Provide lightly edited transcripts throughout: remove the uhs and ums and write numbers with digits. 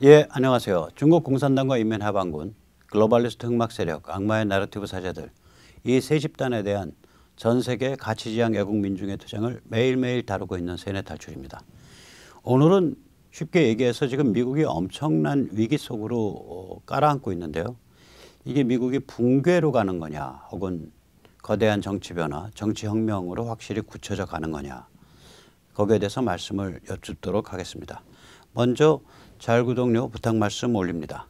예, 안녕하세요. 중국 공산당과 인민해방군, 글로벌리스트 흑막 세력, 악마의 나러티브 사제들, 이 세 집단에 대한 전 세계 가치지향 애국 민중의 투쟁을 매일매일 다루고 있는 세뇌 탈출입니다. 오늘은 쉽게 얘기해서 지금 미국이 엄청난 위기 속으로 깔아앉고 있는데요. 이게 미국이 붕괴로 가는 거냐, 혹은 거대한 정치 변화, 정치 혁명으로 확실히 굳혀져 가는 거냐, 거기에 대해서 말씀을 여쭙도록 하겠습니다. 먼저 자율구독료 부탁 말씀 올립니다.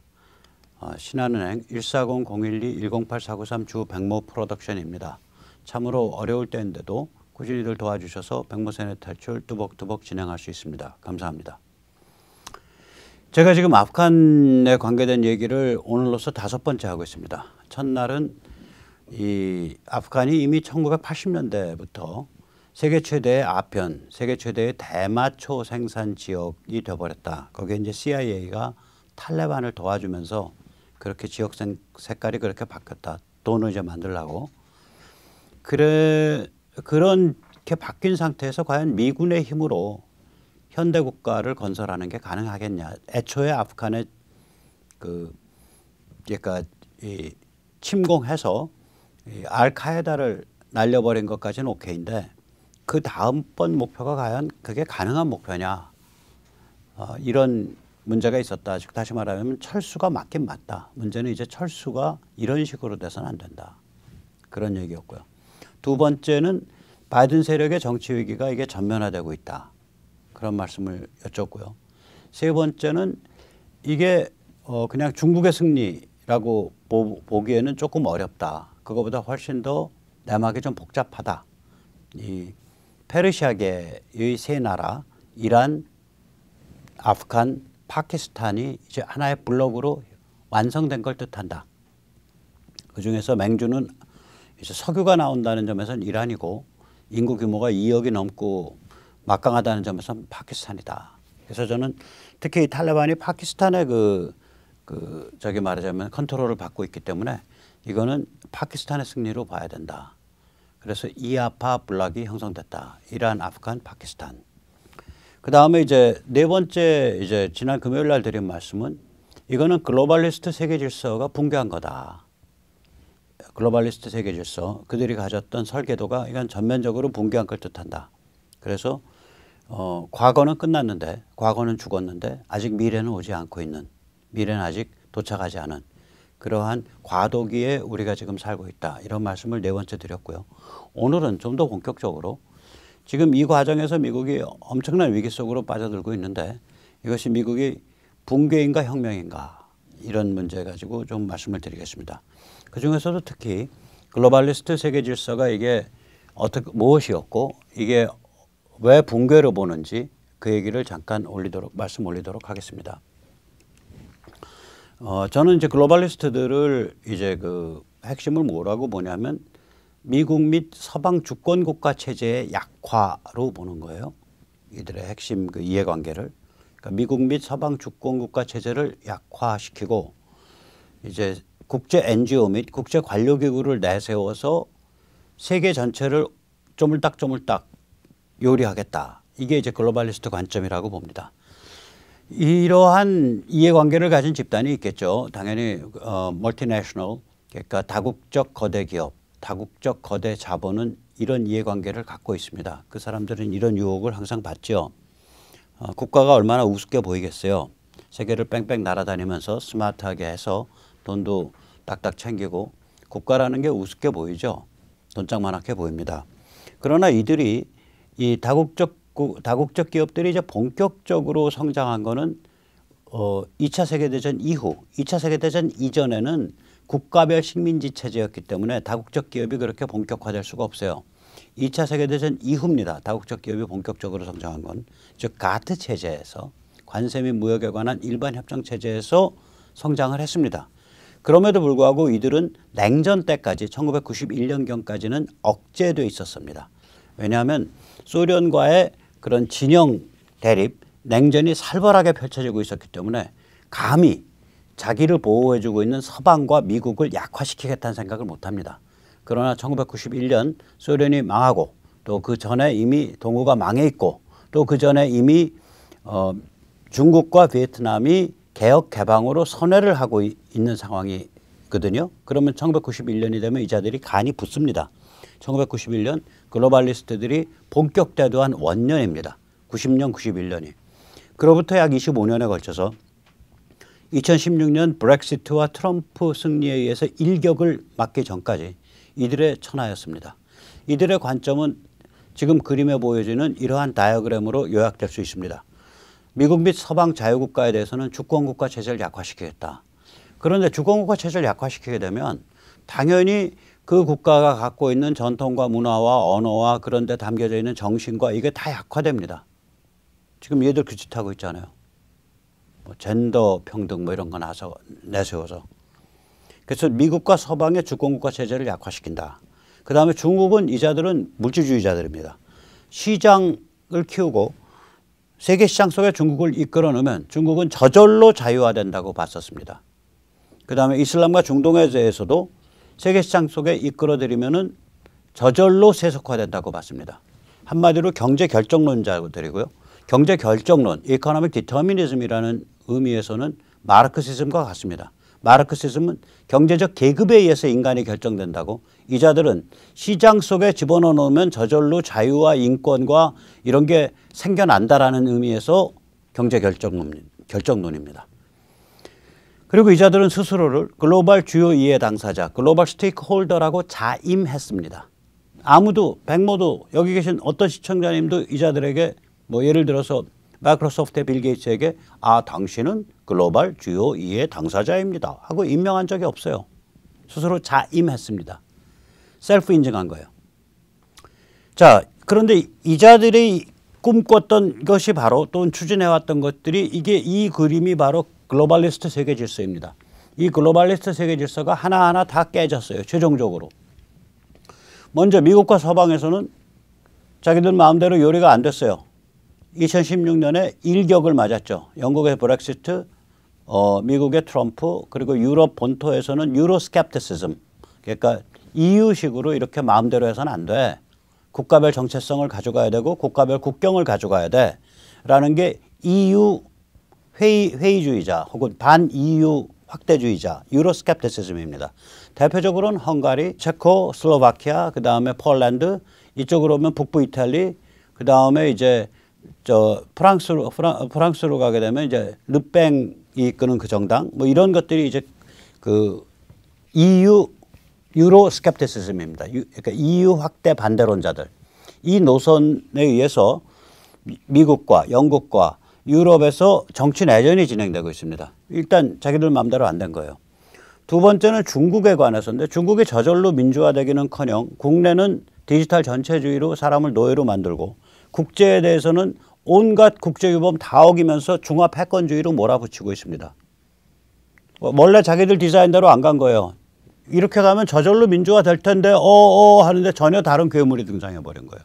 신한은행 140-012-108493 주 백모 프로덕션입니다. 참으로 어려울 때인데도 꾸준히들 도와주셔서 백모 세뇌 탈출 뚜벅뚜벅 진행할 수 있습니다. 감사합니다. 제가 지금 아프간에 관계된 얘기를 오늘로서 5번째 하고 있습니다. 첫날은 이 아프간이 이미 1980년대부터 세계 최대의 아편, 세계 최대의 대마초 생산 지역이 되어버렸다. 거기에 이제 CIA가 탈레반을 도와주면서 그렇게 지역 색깔이 그렇게 바뀌었다. 돈을 이제 만들려고. 그렇게 바뀐 상태에서 과연 미군의 힘으로 현대 국가를 건설하는 게 가능하겠냐. 애초에 아프간에 그러니까 침공해서 알카에다를 날려버린 것까지는 오케이인데 그 다음번 목표가 과연 그게 가능한 목표냐. 이런 문제가 있었다. 즉 다시 말하면 철수가 맞긴 맞다. 문제는 이제 철수가 이런 식으로 돼서는 안 된다. 그런 얘기였고요. 두 번째는 바이든 세력의 정치 위기가 이게 전면화되고 있다. 그런 말씀을 여쭙고요. 세 번째는 이게 그냥 중국의 승리라고 보기에는 조금 어렵다. 그거보다 훨씬 더 내막이 좀 복잡하다. 이 페르시아계의 세 나라, 이란, 아프간, 파키스탄이 이제 하나의 블록으로 완성된 걸 뜻한다. 그중에서 맹주는 이제 석유가 나온다는 점에서는 이란이고 인구 규모가 2억이 넘고 막강하다는 점에서는 파키스탄이다. 그래서 저는 특히 이 탈레반이 파키스탄의 저기 말하자면 컨트롤을 받고 있기 때문에 이거는 파키스탄의 승리로 봐야 된다. 그래서 이아파 블록이 형성됐다. 이란, 아프간, 파키스탄. 그 다음에 이제 네 번째 이제 지난 금요일 날 드린 말씀은 이거는 글로벌리스트 세계 질서가 붕괴한 거다. 글로벌리스트 세계 질서, 그들이 가졌던 설계도가 이건 전면적으로 붕괴한 걸 뜻한다. 그래서 과거는 끝났는데, 과거는 죽었는데 아직 미래는 오지 않고 있는, 미래는 아직 도착하지 않은 그러한 과도기에 우리가 지금 살고 있다. 이런 말씀을 네 번째 드렸고요. 오늘은 좀 더 본격적으로 지금 이 과정에서 미국이 엄청난 위기 속으로 빠져들고 있는데 이것이 미국이 붕괴인가 혁명인가 이런 문제 가지고 좀 말씀을 드리겠습니다. 그중에서도 특히 글로벌리스트 세계 질서가 이게 무엇이었고 이게 왜 붕괴로 보는지 그 얘기를 잠깐 말씀 올리도록 하겠습니다. 저는 이제 글로벌리스트들을 이제 핵심을 뭐라고 보냐면 미국 및 서방 주권 국가 체제의 약화로 보는 거예요. 이들의 핵심 이해관계를. 그러니까 미국 및 서방 주권 국가 체제를 약화시키고 이제 국제 NGO 및 국제 관료기구를 내세워서 세계 전체를 쪼물딱쪼물딱 요리하겠다. 이게 이제 글로벌리스트 관점이라고 봅니다. 이러한 이해관계를 가진 집단이 있겠죠. 당연히 멀티내셔널, 그러니까 다국적 거대 기업, 다국적 거대 자본은 이런 이해관계를 갖고 있습니다. 그 사람들은 이런 유혹을 항상 받죠. 국가가 얼마나 우습게 보이겠어요. 세계를 뺑뺑 날아다니면서 스마트하게 해서 돈도 딱딱 챙기고 국가라는 게 우습게 보이죠. 돈짝만하게 보입니다. 그러나 이들이 이 다국적 기업들이 이제 본격적으로 성장한 거는 2차 세계대전 이후, 2차 세계대전 이전에는 국가별 식민지 체제였기 때문에 다국적 기업이 그렇게 본격화될 수가 없어요. 2차 세계대전 이후입니다. 다국적 기업이 본격적으로 성장한 건. 즉 가트 체제에서 관세 및 무역에 관한 일반 협정 체제에서 성장을 했습니다. 그럼에도 불구하고 이들은 냉전 때까지 1991년경까지는 억제돼 있었습니다. 왜냐하면 소련과의 그런 진영 대립, 냉전이 살벌하게 펼쳐지고 있었기 때문에 감히 자기를 보호해주고 있는 서방과 미국을 약화시키겠다는 생각을 못합니다. 그러나 1991년 소련이 망하고 또 그 전에 이미 동구가 망해 있고 또 그 전에 이미 중국과 베트남이 개혁 개방으로 선회를 하고 있는 상황이거든요. 그러면 1991년이 되면 이 자들이 간이 붙습니다. 1991년 글로벌리스트들이 본격대도한 원년입니다. 90년, 91년이. 그로부터 약 25년에 걸쳐서 2016년 브렉시트와 트럼프 승리에 의해서 일격을 맞기 전까지 이들의 천하였습니다. 이들의 관점은 지금 그림에 보여지는 이러한 다이어그램으로 요약될 수 있습니다. 미국 및 서방 자유국가에 대해서는 주권국가 체제를 약화시키겠다. 그런데 주권국가 체제를 약화시키게 되면 당연히 그 국가가 갖고 있는 전통과 문화와 언어와 그런 데 담겨져 있는 정신과 이게 다 약화됩니다. 지금 얘들 그 짓 하고 있잖아요. 뭐 젠더 평등 뭐 이런 거 내세워서. 그래서 미국과 서방의 주권국가 체제를 약화시킨다. 그 다음에 중국은 이자들은 물질주의자들입니다. 시장을 키우고 세계 시장 속에 중국을 이끌어 넣으면 중국은 저절로 자유화된다고 봤었습니다. 그 다음에 이슬람과 중동에 대해서도 세계 시장 속에 이끌어들이면은 저절로 세속화된다고 봤습니다. 한마디로 경제 결정론자들이고요. 경제 결정론, 이코노믹 디터미니즘이라는 의미에서는 마르크시즘과 같습니다. 마르크시즘은 경제적 계급에 의해서 인간이 결정된다고, 이자들은 시장 속에 집어넣어 놓으면 저절로 자유와 인권과 이런 게 생겨난다라는 의미에서 경제 결정론입니다. 그리고 이자들은 스스로를 글로벌 주요 이해 당사자, 글로벌 스테이크홀더라고 자임했습니다. 아무도 백모도 여기 계신 어떤 시청자님도 이자들에게 뭐 예를 들어서 마이크로소프트의 빌 게이츠에게 당신은 글로벌 주요 이해 당사자입니다 하고 임명한 적이 없어요. 스스로 자임했습니다. 셀프 인증한 거예요. 자, 그런데 이자들이 꿈꿨던 것이 바로 또는 추진해왔던 것들이 이 그림이 바로 글로벌리스트 세계 질서입니다. 이 글로벌리스트 세계 질서가 하나하나 다 깨졌어요. 최종적으로. 먼저 미국과 서방에서는 자기들 마음대로 요리가 안 됐어요. 2016년에 일격을 맞았죠. 영국의 브렉시트, 미국의 트럼프, 그리고 유럽 본토에서는 유로스캡티시즘. 그러니까 EU식으로 이렇게 마음대로 해서는 안 돼. 국가별 정체성을 가져가야 되고 국가별 국경을 가져가야 돼. 라는 게 EU 회의주의자 혹은 반 EU 확대주의자, 유로스캡티시즘입니다. 대표적으로는 헝가리, 체코, 슬로바키아, 그 다음에 폴란드, 이쪽으로 오면 북부 이탈리, 그 다음에 이제 프랑스로 가게 되면 이제 르팽이 이끄는 그 정당, 뭐 이런 것들이 이제 그 EU 유로스캡티시즘입니다. 그러니까 EU 확대 반대론자들. 이 노선에 의해서 미국과 영국과 유럽에서 정치 내전이 진행되고 있습니다. 일단 자기들 마음대로 안 된 거예요. 두 번째는 중국에 관해서인데, 중국이 저절로 민주화되기는커녕 국내는 디지털 전체주의로 사람을 노예로 만들고 국제에 대해서는 온갖 국제규범 다 어기면서 중화 패권주의로 몰아붙이고 있습니다. 원래 자기들 디자인대로 안 간 거예요. 이렇게 가면 저절로 민주화 될 텐데 하는데 전혀 다른 괴물이 등장해 버린 거예요.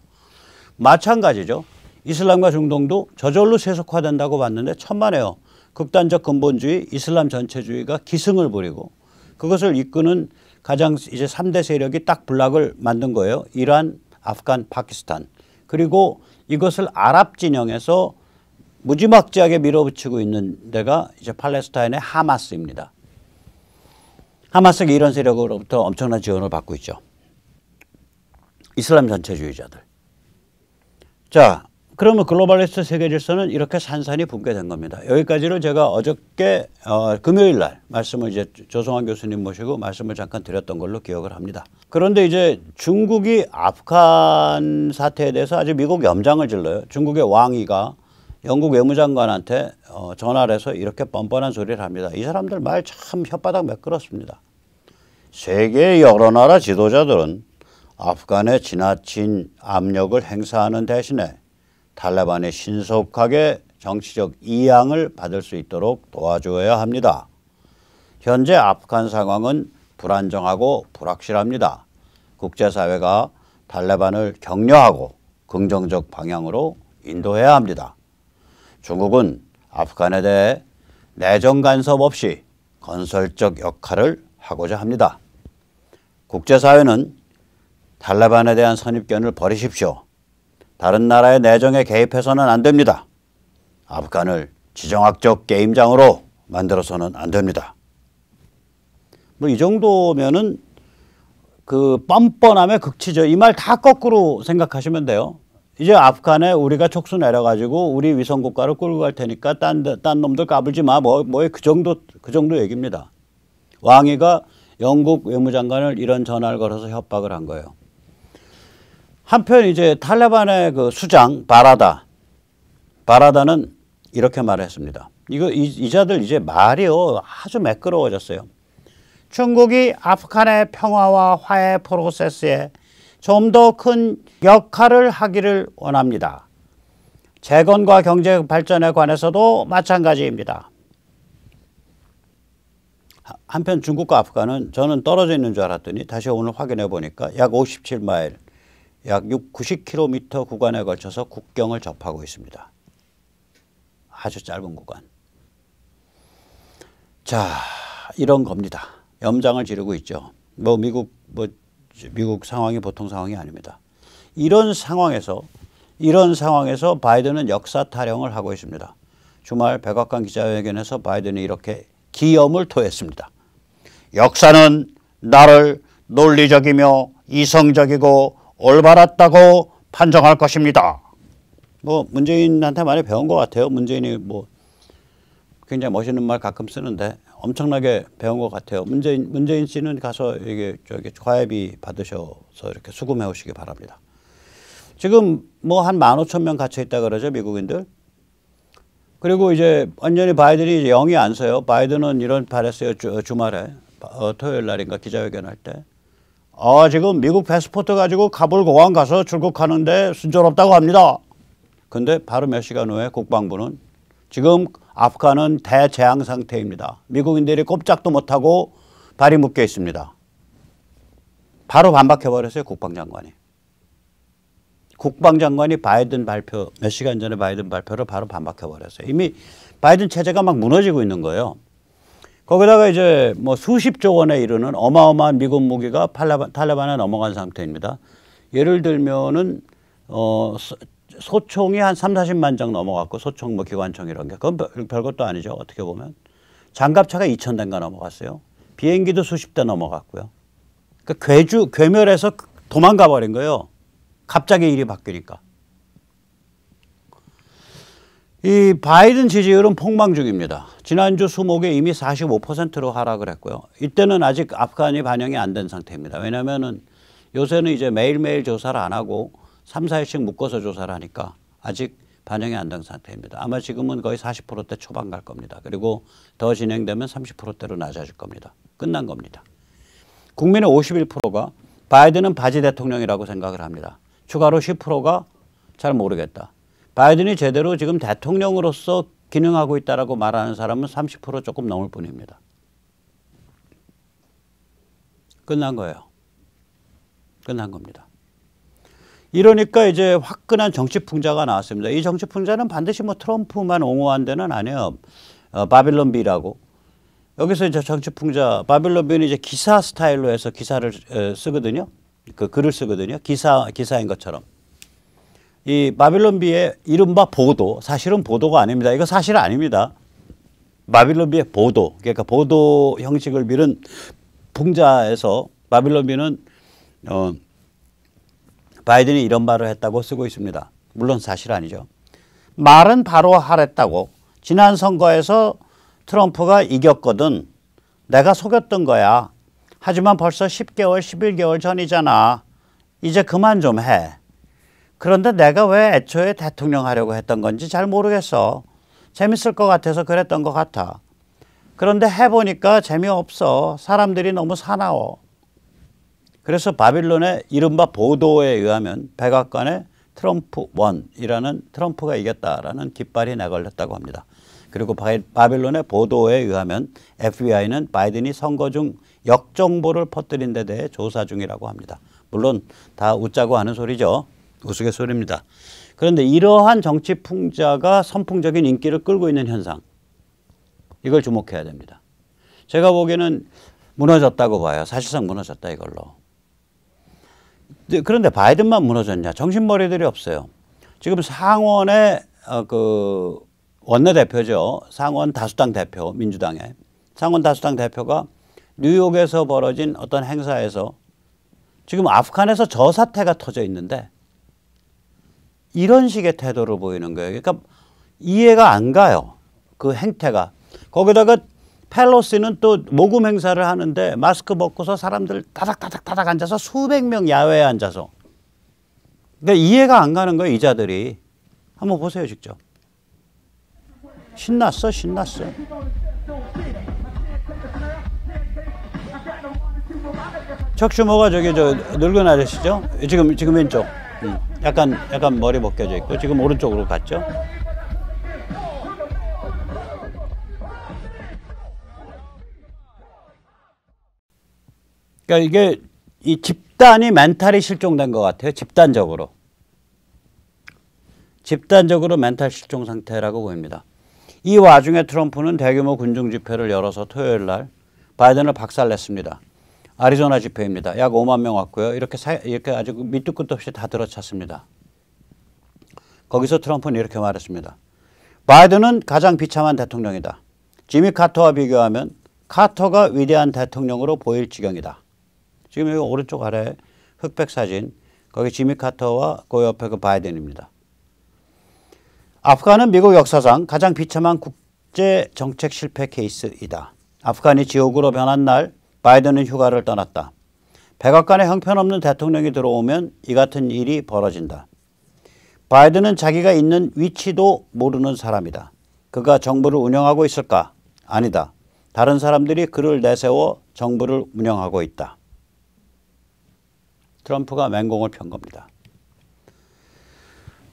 마찬가지죠. 이슬람과 중동도 저절로 세속화된다고 봤는데 천만에요. 극단적 근본주의, 이슬람 전체주의가 기승을 부리고 그것을 이끄는 가장 이제 3대 세력이 딱 블락을 만든 거예요. 이란, 아프간, 파키스탄. 그리고 이것을 아랍 진영에서 무지막지하게 밀어붙이고 있는 데가 이제 팔레스타인의 하마스입니다. 하마스가 이런 세력으로부터 엄청난 지원을 받고 있죠. 이슬람 전체주의자들. 자, 그러면 글로벌리스트 세계 질서는 이렇게 산산이 붕괴된 겁니다. 여기까지를 제가 어저께 금요일 날 말씀을 이제 조성환 교수님 모시고 말씀을 잠깐 드렸던 걸로 기억을 합니다. 그런데 이제 중국이 아프간 사태에 대해서 아주 미국 염장을 질러요. 중국의 왕이가 영국 외무장관한테 전화를 해서 이렇게 뻔뻔한 소리를 합니다. 이 사람들 말 참 혓바닥 매끄럽습니다. 세계 여러 나라 지도자들은 아프간에 지나친 압력을 행사하는 대신에 탈레반이 신속하게 정치적 이양을 받을 수 있도록 도와줘야 합니다. 현재 아프간 상황은 불안정하고 불확실합니다. 국제사회가 탈레반을 격려하고 긍정적 방향으로 인도해야 합니다. 중국은 아프간에 대해 내정 간섭 없이 건설적 역할을 하고자 합니다. 국제사회는 탈레반에 대한 선입견을 버리십시오. 다른 나라의 내정에 개입해서는 안 됩니다. 아프간을 지정학적 게임장으로 만들어서는 안 됩니다. 뭐 이 정도면은 그 뻔뻔함의 극치죠. 이 말 다 거꾸로 생각하시면 돼요. 이제 아프간에 우리가 촉수 내려가지고 우리 위성 국가를 끌고 갈 테니까 딴 놈들 까불지 마. 그 정도 얘기입니다. 왕이가 영국 외무장관을 이런 전화를 걸어서 협박을 한 거예요. 한편 이제 탈레반의 그 수장 바라다는 이렇게 말했습니다. 이 자들 이제 말이요 아주 매끄러워졌어요. 중국이 아프간의 평화와 화해 프로세스에 좀 더 큰 역할을 하기를 원합니다. 재건과 경제 발전에 관해서도 마찬가지입니다. 한편 중국과 아프간은 저는 떨어져 있는 줄 알았더니 다시 오늘 확인해 보니까 약 57마일, 약 90km 구간에 걸쳐서 국경을 접하고 있습니다. 아주 짧은 구간. 자, 이런 겁니다. 염장을 지르고 있죠. 미국 상황이 보통 상황이 아닙니다. 이런 상황에서 바이든은 역사 타령을 하고 있습니다. 주말 백악관 기자회견에서 바이든이 이렇게 기염을 토했습니다. 역사는 나를 논리적이며 이성적이고 올바랐다고 판정할 것입니다. 문재인한테 많이 배운 것 같아요. 문재인이 굉장히 멋있는 말 가끔 쓰는데 엄청나게 배운 것 같아요. 문재인 씨는 가서 과외비 받으셔서 이렇게 수금해 오시기 바랍니다. 지금 한 15,000명 갇혀 있다 그러죠, 미국인들. 그리고 이제 완전히 바이든이 영이 안 서요. 바이든은 이런 말했어요. 주말에 토요일 날인가 기자회견할 때. 지금 미국 패스포트 가지고 카불 공항 가서 출국하는데 순조롭다고 합니다. 근데 바로 몇 시간 후에 국방부는 지금 아프간은 대재앙 상태입니다. 미국인들이 꼼짝도 못하고 발이 묶여 있습니다. 바로 반박해버렸어요, 국방장관이. 국방장관이 바이든 발표, 몇 시간 전에 바이든 발표를 바로 반박해버렸어요. 이미 바이든 체제가 막 무너지고 있는 거예요. 거기다가 이제 수십조 원에 이르는 어마어마한 미군 무기가 탈레반에 넘어간 상태입니다. 예를 들면은, 소총이 한 30-40만 장 넘어갔고, 소총 기관총 이런 게. 그건 별것도 아니죠. 어떻게 보면. 장갑차가 2,000대인가 넘어갔어요. 비행기도 수십 대 넘어갔고요. 그러니까 괴멸해서 도망가 버린 거예요. 갑자기 일이 바뀌니까. 이 바이든 지지율은 폭망 중입니다. 지난주 수목에 이미 45%로 하락을 했고요. 이때는 아직 아프간이 반영이 안 된 상태입니다. 왜냐하면은 요새는 이제 매일매일 조사를 안 하고 3-4일씩 묶어서 조사를 하니까 아직 반영이 안 된 상태입니다. 아마 지금은 거의 40%대 초반 갈 겁니다. 그리고 더 진행되면 30%대로 낮아질 겁니다. 끝난 겁니다. 국민의 51%가 바이든은 바지 대통령이라고 생각을 합니다. 추가로 10%가 잘 모르겠다. 바이든이 제대로 지금 대통령으로서 기능하고 있다라고 말하는 사람은 30% 조금 넘을 뿐입니다. 끝난 거예요. 끝난 겁니다. 이러니까 이제 화끈한 정치 풍자가 나왔습니다. 이 정치 풍자는 반드시 트럼프만 옹호한 데는 아니에요. 바빌론 비라고. 여기서 이제 정치 풍자, 바빌론 비는 이제 기사 스타일로 해서 기사를 쓰거든요. 글을 쓰거든요. 기사인 것처럼. 이 바빌론 비의 이른바 보도, 사실은 보도가 아닙니다. 이거 사실 아닙니다. 바빌론 비의 보도, 그러니까 보도 형식을 빌은 풍자에서 바빌론 비는 바이든이 이런 말을 했다고 쓰고 있습니다. 물론 사실 아니죠. 말은 바로 하랬다고. 지난 선거에서 트럼프가 이겼거든. 내가 속였던 거야. 하지만 벌써 10개월, 11개월 전이잖아. 이제 그만 좀 해. 그런데 내가 왜 애초에 대통령 하려고 했던 건지 잘 모르겠어. 재밌을 것 같아서 그랬던 것 같아. 그런데 해보니까 재미없어. 사람들이 너무 사나워. 그래서 바빌론의 이른바 보도에 의하면 백악관에 트럼프 원이라는 트럼프가 이겼다라는 깃발이 내걸렸다고 합니다. 그리고 바빌론의 보도에 의하면 FBI는 바이든이 선거 중 역정보를 퍼뜨린 데 대해 조사 중이라고 합니다. 물론 다 웃자고 하는 소리죠. 우스갯소리입니다. 그런데 이러한 정치 풍자가 선풍적인 인기를 끌고 있는 현상, 이걸 주목해야 됩니다. 제가 보기에는 무너졌다고 봐요. 사실상 무너졌다 이걸로. 그런데 바이든만 무너졌냐? 정신머리들이 없어요. 지금 상원의 원내대표죠. 상원 다수당 대표, 민주당의. 상원 다수당 대표가 뉴욕에서 벌어진 어떤 행사에서 지금 아프간에서 저 사태가 터져 있는데 이런 식의 태도를 보이는 거예요. 그러니까 이해가 안 가요. 그 행태가. 거기다가 펠로시는 또 모금 행사를 하는데 마스크 벗고서 사람들 따닥따닥따닥 앉아서 수백 명 야외에 앉아서. 그러니까 이해가 안 가는 거예요. 이자들이. 한번 보세요. 직접. 신났어. 신났어. 척 슈머가 저기 저 늙은 아저씨죠? 지금 왼쪽. 약간 머리 벗겨져 있고 지금 오른쪽으로 갔죠? 그러니까 이게 이 집단이 멘탈이 실종된 것 같아요. 집단적으로 멘탈 실종 상태라고 보입니다. 이 와중에 트럼프는 대규모 군중 집회를 열어서 토요일 날 바이든을 박살냈습니다. 아리조나 집회입니다. 약 5만 명 왔고요. 이렇게 아주 밑도 끝도 없이 다 들어찼습니다. 거기서 트럼프는 이렇게 말했습니다. 바이든은 가장 비참한 대통령이다. 지미 카터와 비교하면 카터가 위대한 대통령으로 보일 지경이다. 지금 여기 오른쪽 아래 흑백 사진, 거기 지미 카터와 그 옆에 그 바이든입니다. 아프간은 미국 역사상 가장 비참한 국제 정책 실패 케이스이다. 아프간이 지옥으로 변한 날 바이든은 휴가를 떠났다. 백악관에 형편없는 대통령이 들어오면 이 같은 일이 벌어진다. 바이든은 자기가 있는 위치도 모르는 사람이다. 그가 정부를 운영하고 있을까? 아니다. 다른 사람들이 그를 내세워 정부를 운영하고 있다. 트럼프가 맹공을 편 겁니다.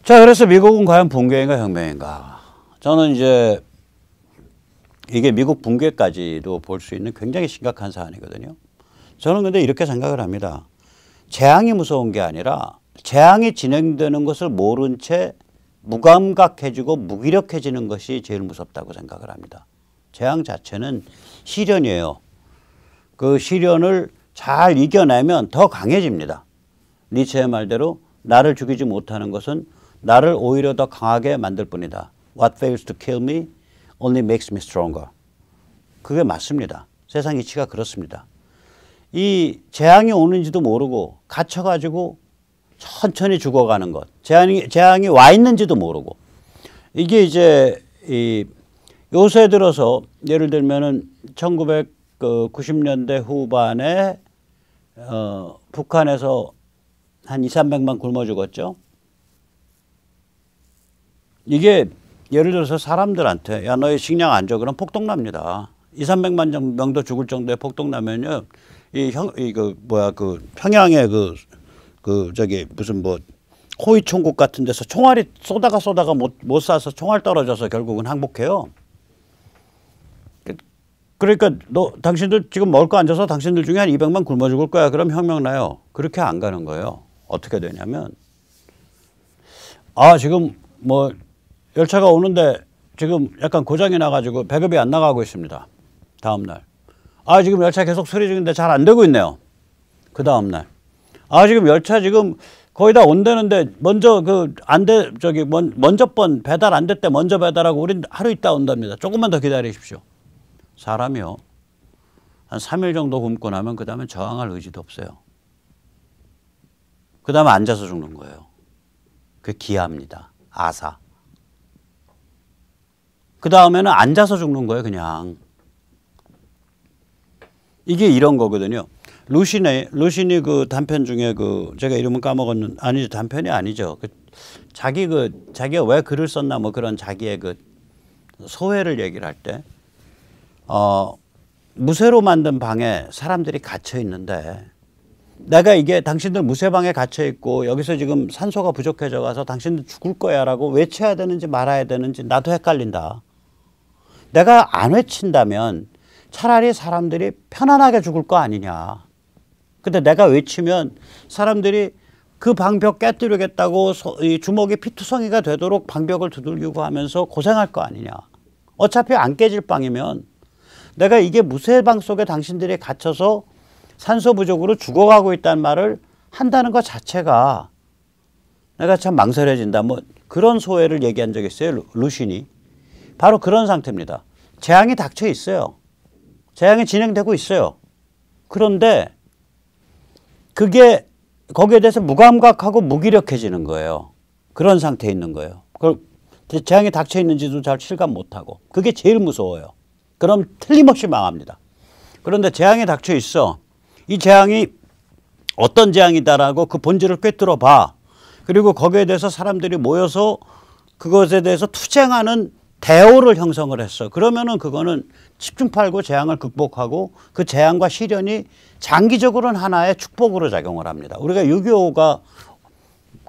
자, 그래서 미국은 과연 붕괴인가 혁명인가? 저는 이제 이게 미국 붕괴까지도 볼 수 있는 굉장히 심각한 사안이거든요. 저는 근데 이렇게 생각을 합니다. 재앙이 무서운 게 아니라 재앙이 진행되는 것을 모른 채 무감각해지고 무기력해지는 것이 제일 무섭다고 생각을 합니다. 재앙 자체는 시련이에요. 그 시련을 잘 이겨내면 더 강해집니다. 니체의 말대로 나를 죽이지 못하는 것은 나를 오히려 더 강하게 만들 뿐이다. What fails to kill me only makes me stronger. 그게 맞습니다. 세상 이치가 그렇습니다. 이 재앙이 오는지도 모르고 갇혀가지고 천천히 죽어가는 것. 재앙이 와 있는지도 모르고. 이게 이제 요새 들어서 예를 들면은 1990년대 후반에 북한에서 한 200~300만 굶어 죽었죠. 이게 예를 들어서 사람들한테 야 너희 식량 안 줘 그럼 폭동납니다. 200~300만 명도 죽을 정도의 폭동나면요. 평양에 저기 무슨 뭐 호위 총국 같은 데서 총알이 쏘다가 못 쏴서 총알 떨어져서 결국은 항복해요. 그러니까 당신들 지금 먹을 거 안 줘서 당신들 중에 한 200만 굶어 죽을 거야. 그럼 혁명 나요. 그렇게 안 가는 거예요. 어떻게 되냐면 지금 뭐 열차가 오는데 지금 약간 고장이 나가지고 배급이 안 나가고 있습니다. 다음 날. 지금 열차 계속 수리 중인데 잘 안 되고 있네요. 그 다음 날. 지금 열차 지금 거의 다 온다는데 먼저 먼저 배달 안 됐대 먼저 배달하고 우린 하루 있다 온답니다. 조금만 더 기다리십시오. 사람이요. 한 3일 정도 굶고 나면 그 다음에 저항할 의지도 없어요. 그 다음에 앉아서 죽는 거예요. 그게 기아입니다. 아사. 그 다음에는 앉아서 죽는 거예요. 그냥. 이게 이런 거거든요. 루신이 그 단편 중에 제가 이름은 까먹었는데 아니죠. 단편이 아니죠. 자기가 왜 글을 썼나 뭐 그런 자기의 소회를 얘기를 할 때 무쇠로 만든 방에 사람들이 갇혀 있는데 내가 이게 당신들 무쇠방에 갇혀 있고 여기서 지금 산소가 부족해져 가서 당신들 죽을 거야라고 외쳐야 되는지 말아야 되는지 나도 헷갈린다. 내가 안 외친다면 차라리 사람들이 편안하게 죽을 거 아니냐. 근데 내가 외치면 사람들이 그 방벽 깨뜨리겠다고 이 주먹이 피투성이가 되도록 방벽을 두들기고 하면서 고생할 거 아니냐. 어차피 안 깨질 방이면 내가 이게 무쇠방 속에 당신들이 갇혀서 산소 부족으로 죽어가고 있다는 말을 한다는 것 자체가 내가 참 망설여진다. 뭐 그런 소회를 얘기한 적이 있어요. 루신이. 바로 그런 상태입니다. 재앙이 닥쳐 있어요. 재앙이 진행되고 있어요. 그런데 그게 거기에 대해서 무감각하고 무기력해지는 거예요. 그런 상태에 있는 거예요. 재앙이 닥쳐 있는지도 잘 실감 못하고. 그게 제일 무서워요. 그럼 틀림없이 망합니다. 그런데 재앙이 닥쳐 있어. 이 재앙이 어떤 재앙이다라고 그 본질을 꿰뚫어 봐. 그리고 거기에 대해서 사람들이 모여서 그것에 대해서 투쟁하는 대오를 형성을 했어. 그러면은 그거는 집중팔고 재앙을 극복하고 그 재앙과 시련이 장기적으로는 하나의 축복으로 작용을 합니다. 우리가 6.25가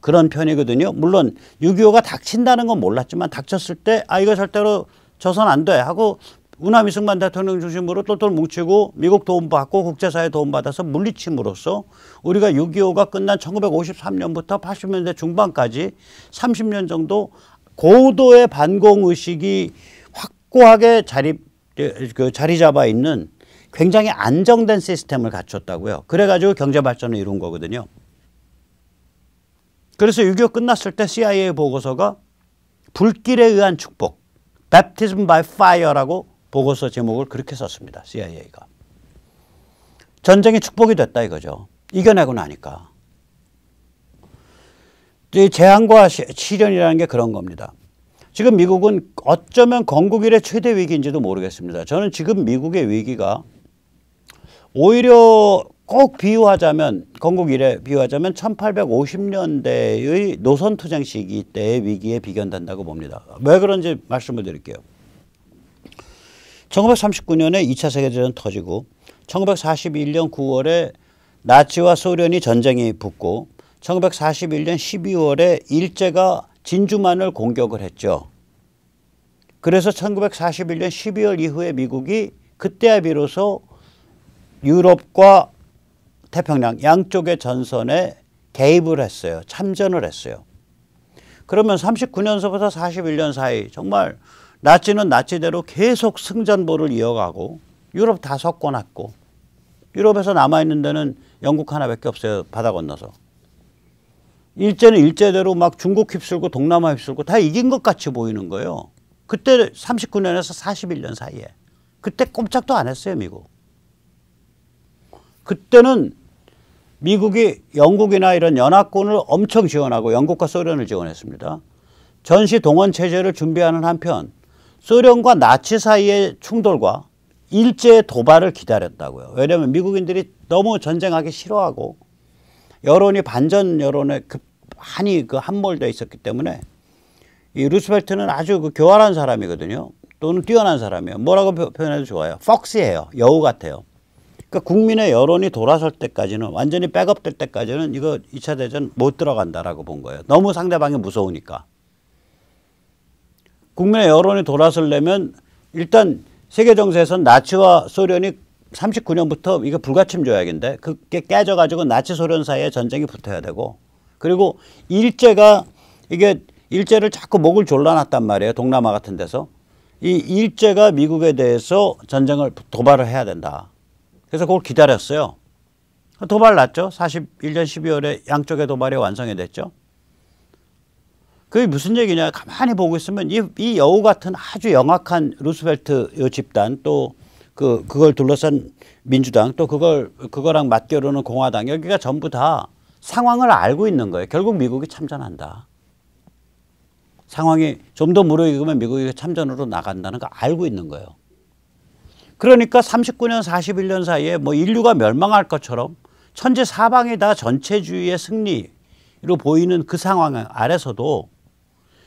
그런 편이거든요. 물론 6.25가 닥친다는 건 몰랐지만 닥쳤을 때 이거 절대로 져선 안 돼 하고 우남 이승만 대통령 중심으로 똘똘 뭉치고 미국 도움받고 국제사회 도움받아서 물리침으로써 우리가 6.25가 끝난 1953년부터 80년대 중반까지 30년 정도 고도의 반공의식이 확고하게 자리 잡아 있는 굉장히 안정된 시스템을 갖췄다고요. 그래가지고 경제발전을 이룬 거거든요. 그래서 6.25 끝났을 때 CIA 보고서가 불길에 의한 축복, Baptism by Fire라고 보고서 제목을 그렇게 썼습니다. CIA가. 전쟁이 축복이 됐다 이거죠. 이겨내고 나니까. 이 재앙과 시련이라는 게 그런 겁니다. 지금 미국은 어쩌면 건국 이래 최대 위기인지도 모르겠습니다. 저는 지금 미국의 위기가 오히려 꼭 비유하자면 건국 이래 비유하자면 1850년대의 노선투쟁 시기 때의 위기에 비견된다고 봅니다. 왜 그런지 말씀을 드릴게요. 1939년에 2차 세계대전 터지고 1941년 9월에 나치와 소련이 전쟁이 붙고 1941년 12월에 일제가 진주만을 공격을 했죠. 그래서 1941년 12월 이후에 미국이 그때야 비로소 유럽과 태평양 양쪽의 전선에 개입을 했어요. 참전을 했어요. 그러면 39년서부터 41년 사이 정말 나치는 나치대로 계속 승전보를 이어가고 유럽 다 석권했고 유럽에서 남아있는 데는 영국 하나밖에 없어요. 바다 건너서. 일제는 일제대로 막 중국 휩쓸고 동남아 휩쓸고 다 이긴 것 같이 보이는 거예요. 그때 39년에서 41년 사이에. 그때 꼼짝도 안 했어요. 미국. 그때는 미국이 영국이나 이런 연합군을 엄청 지원하고 영국과 소련을 지원했습니다. 전시 동원 체제를 준비하는 한편 소련과 나치 사이의 충돌과 일제의 도발을 기다렸다고요. 왜냐하면 미국인들이 너무 전쟁하기 싫어하고 여론이 반전 여론에 많이 함몰되어 있었기 때문에 이 루스벨트는 아주 교활한 사람이거든요. 또는 뛰어난 사람이에요. 뭐라고 표현해도 좋아요. 폭시예요. 여우 같아요. 그러니까 국민의 여론이 돌아설 때까지는 완전히 백업될 때까지는 이거 2차 대전 못 들어간다라고 본 거예요. 너무 상대방이 무서우니까. 국민의 여론이 돌아서려면 일단 세계 정세에서는 나치와 소련이 39년부터 이거 불가침 조약인데 그게 깨져가지고 나치 소련 사이에 전쟁이 붙어야 되고 그리고 일제가 이게 일제를 자꾸 목을 졸라놨단 말이에요. 동남아 같은 데서. 이 일제가 미국에 대해서 전쟁을 도발을 해야 된다. 그래서 그걸 기다렸어요. 도발 났죠. 41년 12월에 양쪽의 도발이 완성이 됐죠. 그게 무슨 얘기냐. 가만히 보고 있으면 이 여우 같은 아주 영악한 루스벨트 요 집단 또 그걸 둘러싼 민주당 또 그거랑 맞겨루는 공화당 여기가 전부 다 상황을 알고 있는 거예요. 결국 미국이 참전한다. 상황이 좀 더 무르익으면 미국이 참전으로 나간다는 거 알고 있는 거예요. 그러니까 39년 41년 사이에 뭐 인류가 멸망할 것처럼 천지사방이 다 전체주의의 승리로 보이는 그 상황 아래서도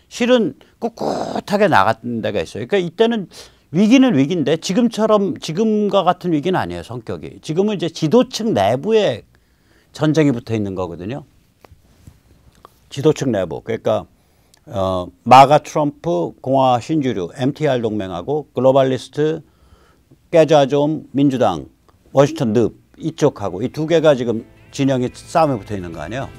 실은 꿋꿋하게 나갔던 데가 있어요. 그러니까 이때는 위기는 위기인데 지금과 같은 위기는 아니에요. 성격이. 지금은 이제 지도층 내부에 전쟁이 붙어 있는 거거든요. 지도층 내부. 그러니까 마가 트럼프 공화 신주류 MTR 동맹하고 글로벌리스트 깨자좀 민주당 워싱턴 늪 이쪽하고 이 두 개가 지금 진영이 싸움에 붙어 있는 거 아니에요.